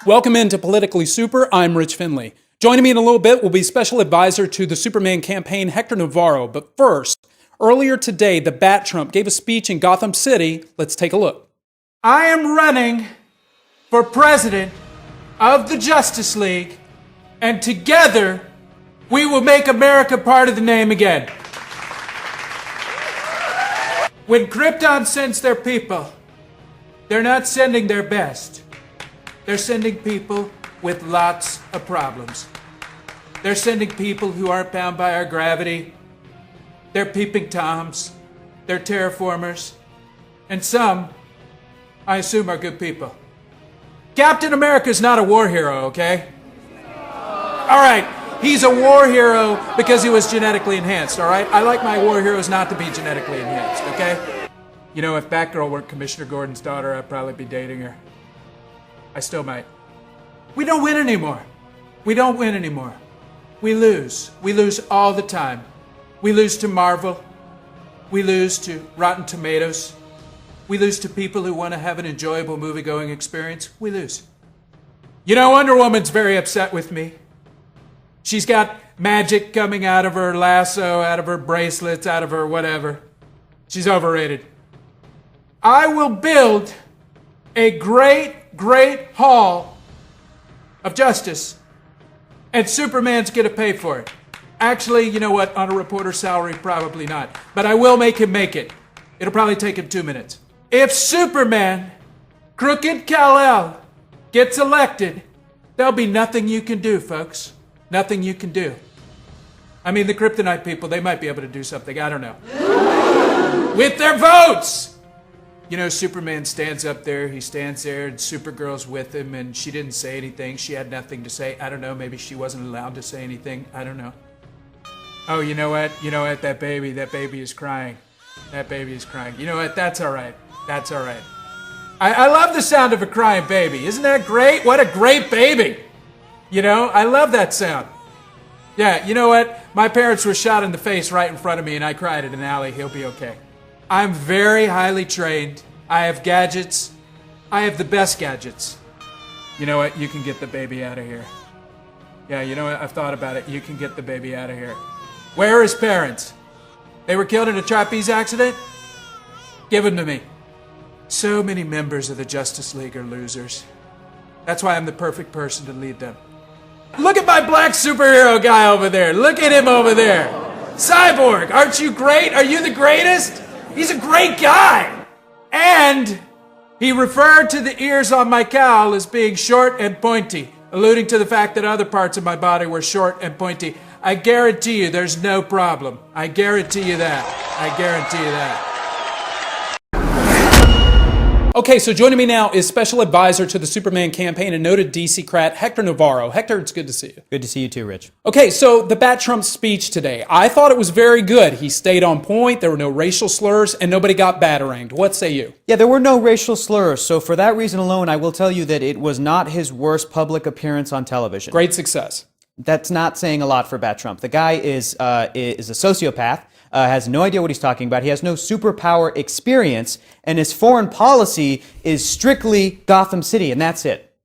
Welcome into Politically Super. I'm Rich Finley. Joining me in a little bit will be special advisor to the Superman campaign, Hector Navarro. But first, earlier today, the Bat Trump gave a speech in Gotham City. Let's take a look. I am running for president of the Justice League, and together we will make America part of the name again. When Krypton sends their people, they're not sending their best. They're sending people with lots of problems. They're sending people who aren't bound by our gravity. They're peeping Toms. They're terraformers. And some, I assume, are good people. Captain America's not a war hero, okay? All right, he's a war hero because he was genetically enhanced, all right? I like my war heroes not to be genetically enhanced, okay? You know, if Batgirl weren't Commissioner Gordon's daughter, I'd probably be dating her. I still might. We don't win anymore. We don't win anymore. We lose. We lose all the time. We lose to Marvel. We lose to Rotten Tomatoes. We lose to people who want to have an enjoyable movie-going experience. We lose. You know, Wonder Woman's very upset with me. She's got magic coming out of her lasso, out of her bracelets, out of her whatever. She's overrated. I will build a great hall of justice, and Superman's gonna pay for it. Actually, you know what? On a reporter's salary, probably not. But I will make him make it. It'll probably take him 2 minutes. If Superman, Crooked Kal-El, gets elected, there'll be nothing you can do, folks. Nothing you can do. I mean, the Kryptonite people, they might be able to do something. I don't know. With their votes! You know, Superman stands up there, he stands there, and Supergirl's with him, and she didn't say anything. She had nothing to say. I don't know, maybe she wasn't allowed to say anything. I don't know. Oh, you know what? You know what? That baby is crying. That baby is crying. You know what? That's all right. That's all right. I love the sound of a crying baby. Isn't that great? What a great baby. You know, I love that sound. Yeah, you know what? My parents were shot in the face right in front of me, and I cried at an alley. He'll be okay. I'm very highly trained. I have gadgets. I have the best gadgets. You know what? You can get the baby out of here. Yeah, you know what? I've thought about it. You can get the baby out of here. Where are his parents? They were killed in a trapeze accident? Give them to me. So many members of the Justice League are losers. That's why I'm the perfect person to lead them. Look at my black superhero guy over there. Look at him over there. Cyborg, aren't you great? Are you the greatest? He's a great guy. And he referred to the ears on my cowl as being short and pointy, alluding to the fact that other parts of my body were short and pointy. I guarantee you there's no problem. I guarantee you that. I guarantee you that. Okay, so joining me now is special advisor to the Superman campaign and noted DC-crat, Hector Navarro. Hector, it's good to see you. Good to see you too, Rich. Okay, so the Bat Trump speech today. I thought it was very good. He stayed on point, there were no racial slurs, and nobody got bataranged. What say you? Yeah, there were no racial slurs, so for that reason alone, I will tell you that it was not his worst public appearance on television. Great success. That's not saying a lot for Bat Trump. The guy is a sociopath. Has no idea what he's talking about. He has no superpower experience, and his foreign policy is strictly Gotham City, and that's it.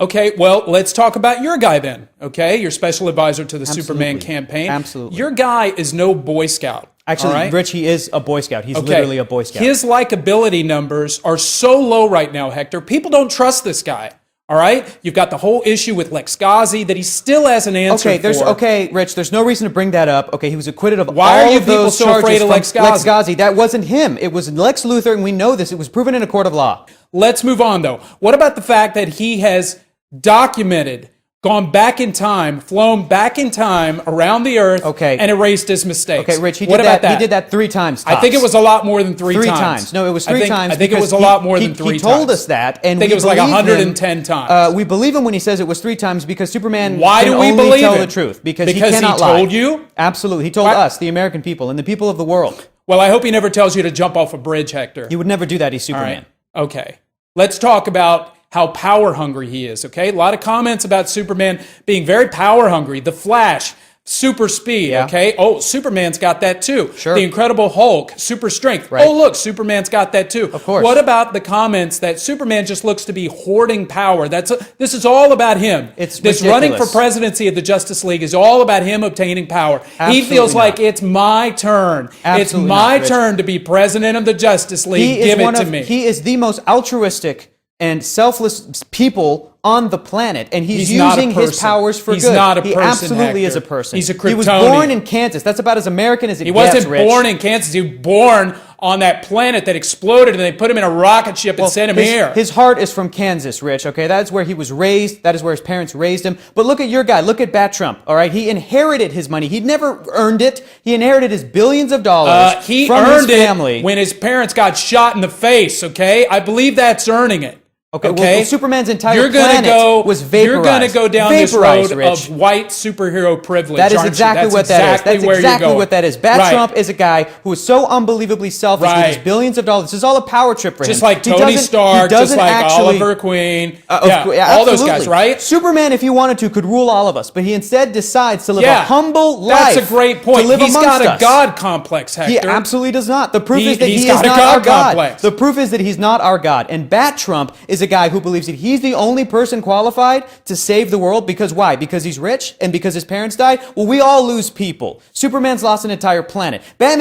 Okay, well, let's talk about your guy then, okay? Your special advisor to the Superman campaign. Absolutely. Your guy is no Boy Scout. Actually, right? Rich, he is a Boy Scout. He's literally a Boy Scout. His likability numbers are so low right now, Hector. People don't trust this guy. All right? You've got the whole issue with Lex Ghazi that he still has an answer for. Okay, Rich, there's no reason to bring that up. Okay, he was acquitted of Why all are you of those people so charges afraid of from Lex Ghazi? Lex Ghazi. That wasn't him. It was Lex Luthor, and we know this. It was proven in a court of law. Let's move on, though. What about the fact that he has documented, gone back in time, flown back in time around the earth, and erased his mistakes? Okay, Rich, he what did about that. He did that 3 times. Tops. I think it was a lot more than three times. 3 times. No, it was 3 times. I think it was a lot more than 3 times. He told us that, and I think it was like 110 times. We believe him when he says it was 3 times because Superman Why can do we only believe tell him? the truth. Because he cannot told lie. you? Absolutely. He told us, the American people, and the people of the world. Well, I hope he never tells you to jump off a bridge, Hector. He would never do that. He's Superman. All right. Okay. Let's talk about how power hungry he is, okay? A lot of comments about Superman being very power hungry. The Flash, super speed, Yeah. okay? Oh, Superman's got that too. Sure. The Incredible Hulk, super strength. Right. Oh, look, Superman's got that too. Of course. What about the comments that Superman just looks to be hoarding power? This is all about him. It's this ridiculous. running for presidency of the Justice League is all about him obtaining power. Absolutely He feels like not. it's my turn. Absolutely it's my not, Rich. turn to be president of the Justice League. Give it to me. He is the most altruistic and selfless people on the planet, and he's not a using his person. powers for He's good. not a He person, absolutely is a Hector. person. He's a He was Kryptonian. born in Kansas. That's about as American as it He gets, wasn't Rich. born in Kansas. He was born on that planet that exploded, and they put him in a rocket ship and sent him here. His heart is from Kansas, Rich, okay? That's where he was raised. That is where his parents raised him. But look at your guy. Look at Bat Trump, all right? He inherited his money. He never earned it. He inherited his billions of dollars He from earned his family. it when his parents got shot in the face, okay? I believe that's earning it. Okay, well, Superman's entire You're gonna planet was vaporized. You're going to go down this Vaporized, road Rich. of white superhero privilege. That is aren't you? exactly That's what that is. That's where you're exactly going. what that is. Bat Right. Trump is a guy who is so unbelievably selfish with his Right. billions of dollars. This is all a power trip for him. Just like He Tony doesn't- Stark, he just doesn't like actually- Oliver Queen. Yeah, all those absolutely. guys, right? Superman, if he wanted to, could rule all of us, but he instead decides to live a humble life. That's a great point. To live He's got amongst a us. God complex, Hector. He absolutely does not. The proof is that he's he is got a not God our God. complex. The proof is that he's not our God. And Bat Trump is a guy who believes that he's the only person qualified to save the world. Because why? Because he's rich and because his parents died? Well, we all lose people. Superman's lost an entire planet. Bat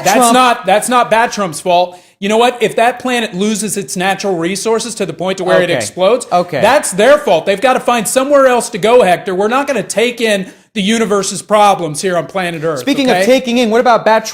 Trump... That's not Bat Trump's fault. You know what? If that planet loses its natural resources to the point to where it Okay. explodes, Okay. that's their fault. They've got to find somewhere else to go, Hector. We're not going to take in the universe's problems here on planet Earth. Speaking okay? of taking in, what about Bat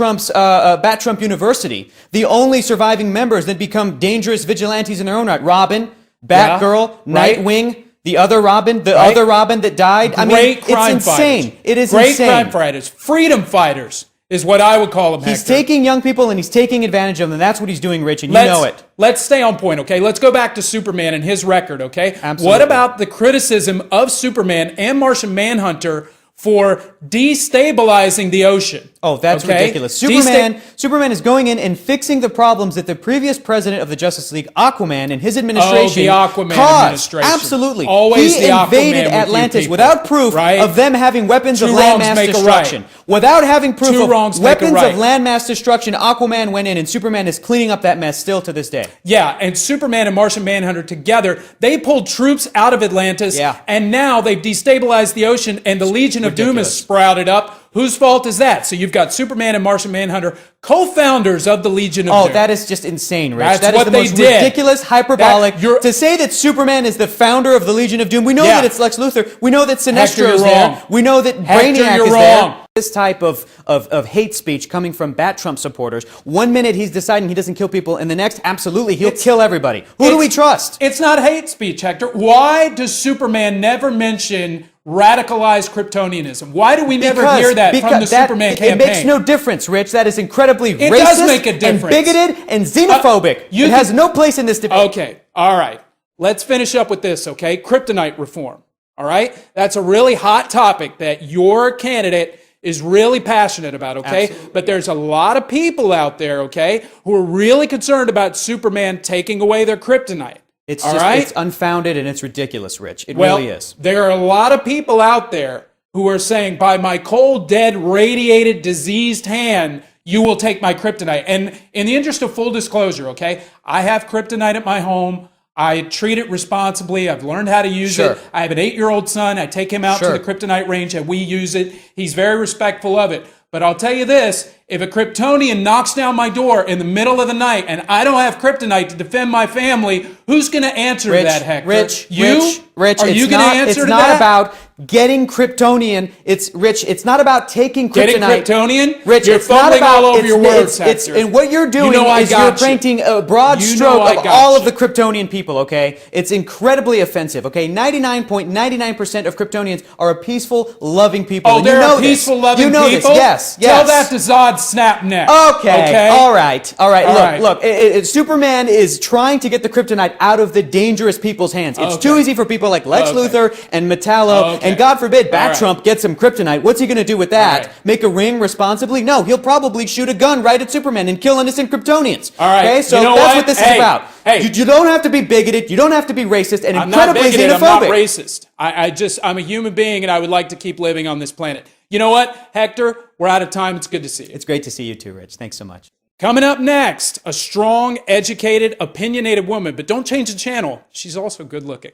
Trump University? The only surviving members that become dangerous vigilantes in their own right. Robin, Batgirl, right. Nightwing, the other Robin that died. Great crime it's insane. fighters. It is Great insane. crime fighters. Freedom fighters is what I would call them, He's Hector. taking young people and he's taking advantage of them. That's what he's doing, Rich, and you know it. Let's stay on point, okay? Let's go back to Superman and his record, okay? Absolutely. What about the criticism of Superman and Martian Manhunter for destabilizing the ocean? Oh, that's okay? ridiculous. Superman is going in and fixing the problems that the previous president of the Justice League, Aquaman, and his administration the Aquaman caused. administration. Absolutely. Always he the Aquaman invaded with you Atlantis people, without proof right? of them having weapons of Two wrongs landmass make a destruction. right. Without having proof Two of wrongs make a weapons right. of landmass destruction, Aquaman went in and Superman is cleaning up that mess still to this day. Yeah, and Superman and Martian Manhunter together, they pulled troops out of Atlantis, Yeah. and now they've destabilized the ocean, and the Legion of Doom has ridiculous. sprouted up. Whose fault is that? So you've got Superman and Martian Manhunter, co-founders of the Legion of Doom. Oh, that is just insane, Rich. That's That is what the they most did. ridiculous, hyperbolic. You're- To say that Superman is the founder of the Legion of Doom, we know Yeah. that it's Lex Luthor. We know that Hector, Sinestro you're is there. wrong. We know that Hector, Brainiac you're is wrong. there. This type of hate speech coming from Bat Trump supporters. One minute he's deciding he doesn't kill people, and the next, absolutely, he'll kill everybody. Who do we trust? It's not hate speech, Hector. Why does Superman never mention radicalized Kryptonianism? Why do we never hear that from the Superman campaign? It makes no difference, Rich. That is incredibly It racist does make a difference. and bigoted and xenophobic. It has no place in this debate. Okay, all right. Let's finish up with this, okay? Kryptonite reform, all right? That's a really hot topic that your candidate is really passionate about, okay? Absolutely. But there's a lot of people out there, okay, who are really concerned about Superman taking away their kryptonite. It's all just right? it's unfounded and it's ridiculous, Rich. It Well, really is. there are a lot of people out there who are saying, by my cold, dead, radiated, diseased hand, you will take my kryptonite. And in the interest of full disclosure, okay, I have kryptonite at my home. I treat it responsibly. I've learned how to use Sure. it. I have an 8-year-old son. I take him out Sure. to the kryptonite range and we use it. He's very respectful of it. But I'll tell you this, if a Kryptonian knocks down my door in the middle of the night and I don't have kryptonite to defend my family, who's going to answer to that, Hector? You? Rich, Are you going to answer to it's not that? about getting Kryptonian. It's Rich. It's not about taking kryptonite. Getting Kryptonian? Rich, You're it's not fumbling about all over it's, your words, it's, Hector. and what you're doing You know I is you're got you. painting a broad You know stroke I of got all you. of the Kryptonian people. Okay, it's incredibly offensive. Okay, 99.99% of Kryptonians are a peaceful, loving people. Oh, and they're you know a peaceful, this. loving you know people? This. Yes, yes. Tell that to Zod Snapneck. Okay. All right. All right. Look. Superman is trying to get the kryptonite out of the dangerous people's hands. It's Okay. too easy for people like Lex Luthor and Metallo, Okay. and God forbid, Bat All right. Trump gets some kryptonite. What's he going to do with that? All right. Make a ring responsibly? No, he'll probably shoot a gun right at Superman and kill innocent Kryptonians. All right. Okay, so You know that's what? what this Hey, is about. hey. You don't have to be bigoted. You don't have to be racist and I'm not incredibly bigoted. xenophobic. I'm not racist. I'm a human being and I would like to keep living on this planet. You know what, Hector? We're out of time. It's good to see you. It's great to see you too, Rich. Thanks so much. Coming up next, a strong, educated, opinionated woman. But don't change the channel. She's also good looking.